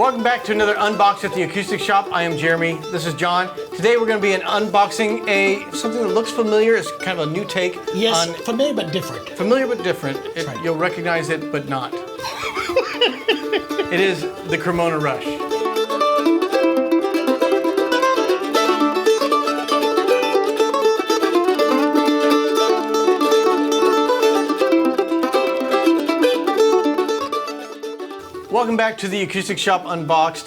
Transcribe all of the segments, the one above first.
Welcome back to another unbox at the Acoustic Shop. I am Jeremy. This is John. Today we're going to be unboxing something that looks familiar. It's kind of a new take. Yes, familiar but different. Familiar but different. Right. You'll recognize it, but not. It is the Cremona Rush. Welcome back to the Acoustic Shop Unboxed.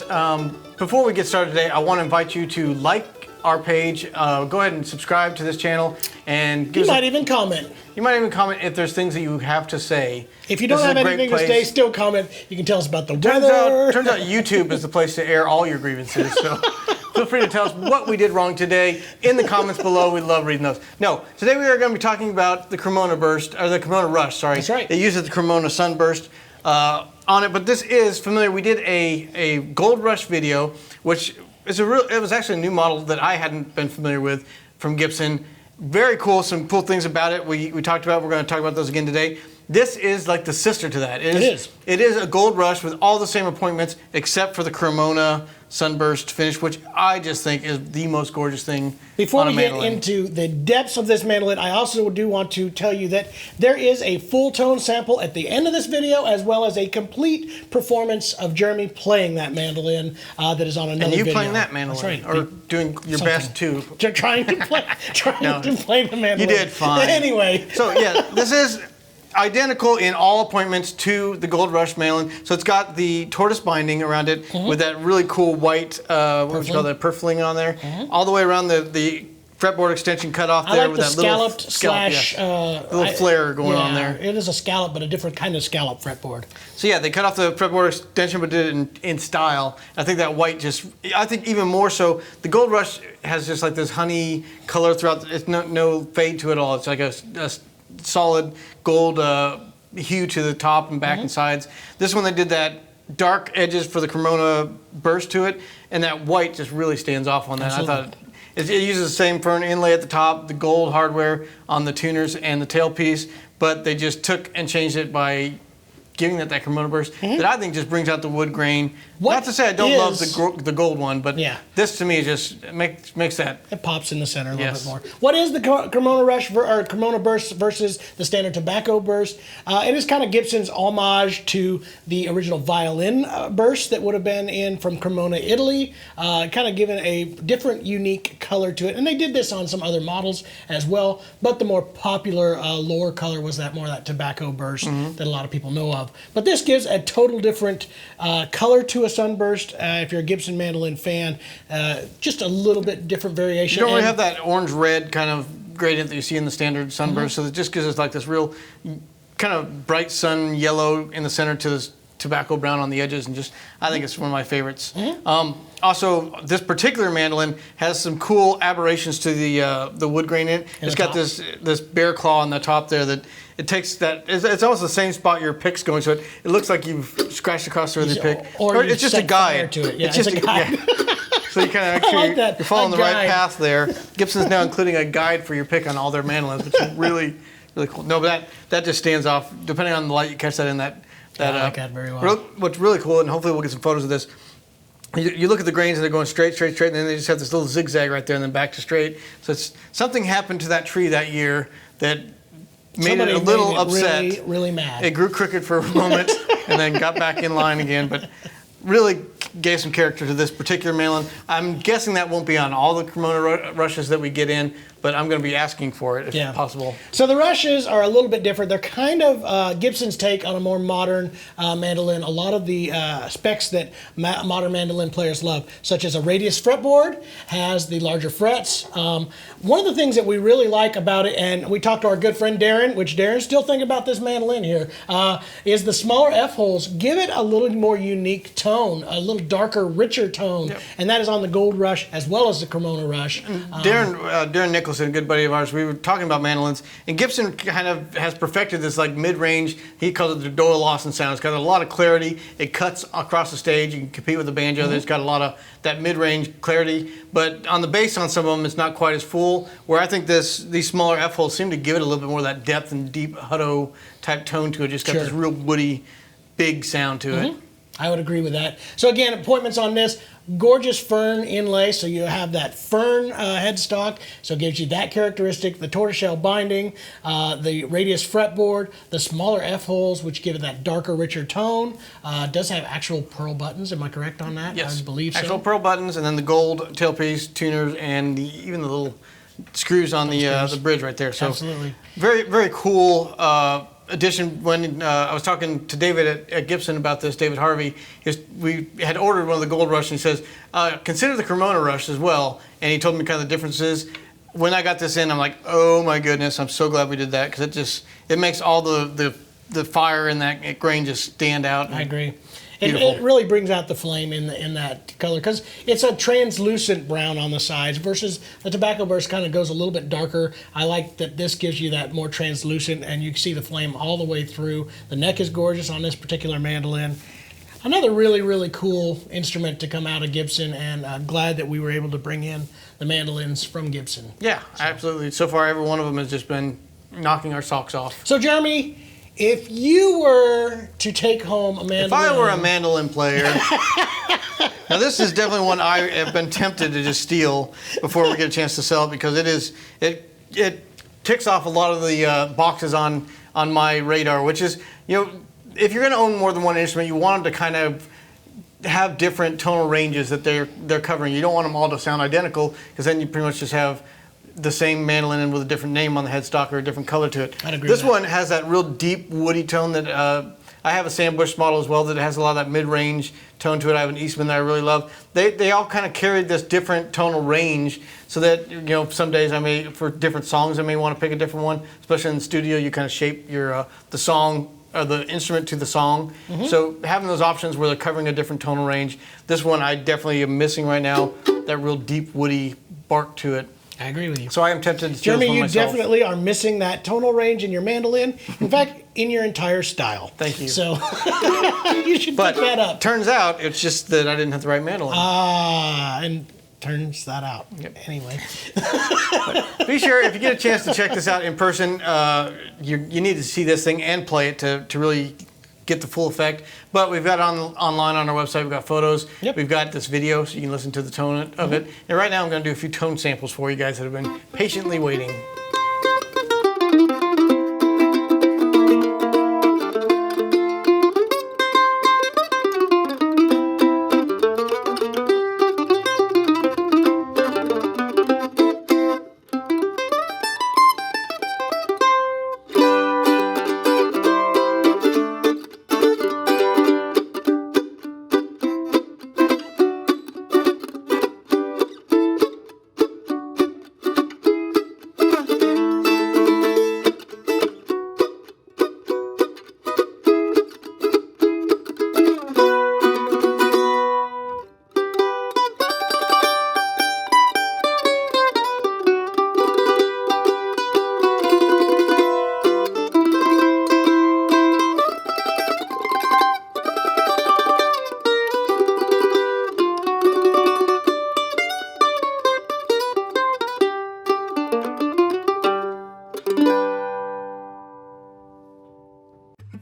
Before we get started today, I want to invite you to like our page. Go ahead and subscribe to this channel, and You might even comment. You might even comment if there's things that you have to say. If you don't have anything to say, still comment. You can tell us about the weather. Turns out YouTube is the place to air all your grievances. So feel free to tell us what we did wrong today in the comments below. We love reading those. No, today we are going to be talking about the Cremona Burst, or the Cremona Rush. Sorry. That's right. It uses the Cremona Sunburst on it, but this is familiar. We did a Gold Rush video, which is it was actually a new model that I hadn't been familiar with from Gibson. Very cool, some cool things about it. We talked about, we're going to talk about those again today. This is like the sister to that. It is. It is a Gold Rush with all the same appointments except for the Cremona Sunburst finish, which I just think is the most gorgeous thing Before on a we get mandolin. into the depths of this mandolin, I also do want to tell you that there is a full tone sample at the end of this video, as well as a complete performance of Jeremy playing that mandolin that is on another video. And you playing that mandolin, That's right. or doing your best too. Trying to play the mandolin. You did fine. Anyway. So yeah, this is identical in all appointments to the Gold Rush mandolin. So it's got the tortoise binding around it with that really cool white, what would you call that, purfling on there, all the way around the fretboard extension cut off there with that scalloped little scallop, slash little flare going on there. It is a scallop, but a different kind of scallop fretboard. So yeah, they cut off the fretboard extension, but did it in style. I think that white I think even more so, the Gold Rush has just like this honey color throughout. It's no fade to it at all. It's like a solid gold hue to the top and back and sides. This one, they did that dark edges for the Cremona Burst to it, and that white just really stands off on that. Absolutely. I thought it uses the same fern inlay at the top, the gold hardware on the tuners and the tailpiece, but they just took and changed it by giving that Cremona Burst that I think just brings out the wood grain. Not to say I don't love the gold one, but this to me just makes that. It pops in the center a little bit more. What is the Cremona Rush or Cremona Burst versus the standard tobacco burst? It is kind of Gibson's homage to the original violin burst that would have been from Cremona, Italy, kind of given a different, unique color to it. And they did this on some other models as well, but the more popular lower color was that tobacco burst that a lot of people know of. But this gives a total different color to a sunburst. If you're a Gibson mandolin fan, just a little bit different variation. You don't really have that orange-red kind of gradient that you see in the standard sunburst, so it just gives us like this real kind of bright sun yellow in the center to this tobacco brown on the edges, and just I think it's one of my favorites. Also, this particular mandolin has some cool aberrations to the wood grain in it. It's got this bear claw on the top there that it takes that. It's almost the same spot your pick's going, so it looks like you've scratched across there with your pick. Or it's just a guide. To it. Yeah, it's just a guide. So you kind of actually you're following the right path there. Gibson's now including a guide for your pick on all their mandolins, which is really cool. No, but that just stands off. Depending on the light, you catch that in that. I like that very well. What's really cool, and hopefully we'll get some photos of this. You look at the grains and they're going straight, and then they just have this little zigzag right there, and then back to straight. So something happened to that tree that year that made it a little upset. Really mad. It grew crooked for a moment and then got back in line again, but really gave some character to this particular mandolin. I'm guessing that won't be on all the Cremona Rushes that we get in, but I'm going to be asking for it if possible. So the Rushes are a little bit different. They're kind of Gibson's take on a more modern mandolin. A lot of the specs that modern mandolin players love, such as a radius fretboard, has the larger frets. One of the things that we really like about it, and we talked to our good friend Darren, which Darren's still thinking about this mandolin here, is the smaller F-holes give it a little more unique tone, a little darker, richer tone, and that is on the Gold Rush as well as the Cremona Rush. Darren Nicholson, a good buddy of ours, we were talking about mandolins, and Gibson kind of has perfected this like mid-range. He calls it the Doyle Lawson sound. It's got a lot of clarity. It cuts across the stage. You can compete with the banjo. It's got a lot of that mid-range clarity, but on the bass on some of them, it's not quite as full. Where I think these smaller F-holes seem to give it a little bit more of that depth and deep Hutto type tone to it. Just got this real woody, big sound to it. I would agree with that. So again, appointments on this, gorgeous fern inlay. So you have that fern headstock. So it gives you that characteristic, the tortoiseshell binding, the radius fretboard, the smaller F-holes, which give it that darker, richer tone. Does have actual pearl buttons. Am I correct on that? Yes. I believe so. Actual pearl buttons, and then the gold tailpiece, tuners, and even the little screws on the bridge right there. So absolutely. Very, very cool addition. When I was talking to David at Gibson about this, David Harvey, we had ordered one of the Gold Rush, and he says, consider the Cremona Rush as well. And he told me kind of the differences. When I got this in, I'm like, oh my goodness, I'm so glad we did that, because it makes all the fire in that grain just stand out. I agree. It really brings out the flame in that color, because it's a translucent brown on the sides versus the tobacco burst kind of goes a little bit darker. I like that this gives you that more translucent, and you can see the flame all the way through. The neck is gorgeous on this particular mandolin. Another really, really cool instrument to come out of Gibson, and I'm glad that we were able to bring in the mandolins from Gibson. Yeah, absolutely. So far, every one of them has just been knocking our socks off. So, Jeremy, if you were to take home a mandolin... If I were a mandolin player... Now, this is definitely one I have been tempted to just steal before we get a chance to sell it, because it ticks off a lot of the boxes on my radar, which is, if you're going to own more than one instrument, you want them to kind of have different tonal ranges that they're covering. You don't want them all to sound identical, because then you pretty much just have the same mandolin with a different name on the headstock or a different color to it. I'd agree This with that. one has that real deep woody tone that I have a Sam Bush model as well that has a lot of that mid-range tone to it. I have an Eastman that I really love. They all kind of carry this different tonal range, so that some days for different songs I may want to pick a different one. Especially in the studio, you kind of shape your the song or the instrument to the song. Mm-hmm. So having those options where they're covering a different tonal range. This one I definitely am missing right now. That real deep woody bark to it. I agree with you. So I am tempted to steal Jeremy, this one you myself. definitely are missing that tonal range in your mandolin. In fact, in your entire style. Thank you. So you should pick that up. Turns out it's just that I didn't have the right mandolin. And turns that out. Yep. Anyway. Be sure, if you get a chance to check this out in person, you need to see this thing and play it to really get the full effect. But we've got it online on our website. We've got photos. Yep. We've got this video, so you can listen to the tone of it. And right now I'm going to do a few tone samples for you guys that have been patiently waiting.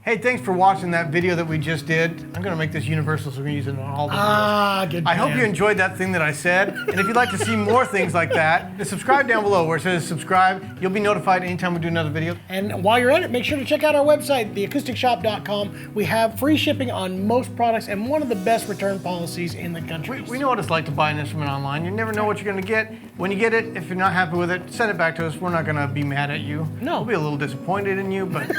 Hey, thanks for watching that video that we just did. I'm going to make this universal, so we're going to use it on all the videos. Good I plan. hope you enjoyed that thing that I said. And if you'd like to see more things like that, just subscribe down below where it says subscribe. You'll be notified anytime we do another video. And while you're at it, make sure to check out our website, theacousticshop.com. We have free shipping on most products and one of the best return policies in the country. We know what it's like to buy an instrument online. You never know what you're going to get. When you get it, if you're not happy with it, send it back to us. We're not going to be mad at you. No. We'll be a little disappointed in you, but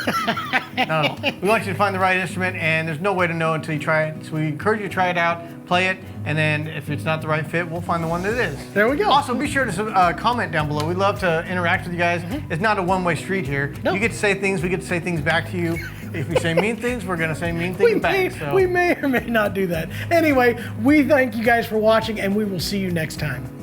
no. We want you to find the right instrument, and there's no way to know until you try it. So we encourage you to try it out, play it, and then if it's not the right fit, we'll find the one that is. There we go. Also, be sure to comment down below. We'd love to interact with you guys. Mm-hmm. It's not a one-way street here. Nope. You get to say things, we get to say things back to you. If we say mean things, we're going to say mean things back. So. We may or may not do that. Anyway, we thank you guys for watching, and we will see you next time.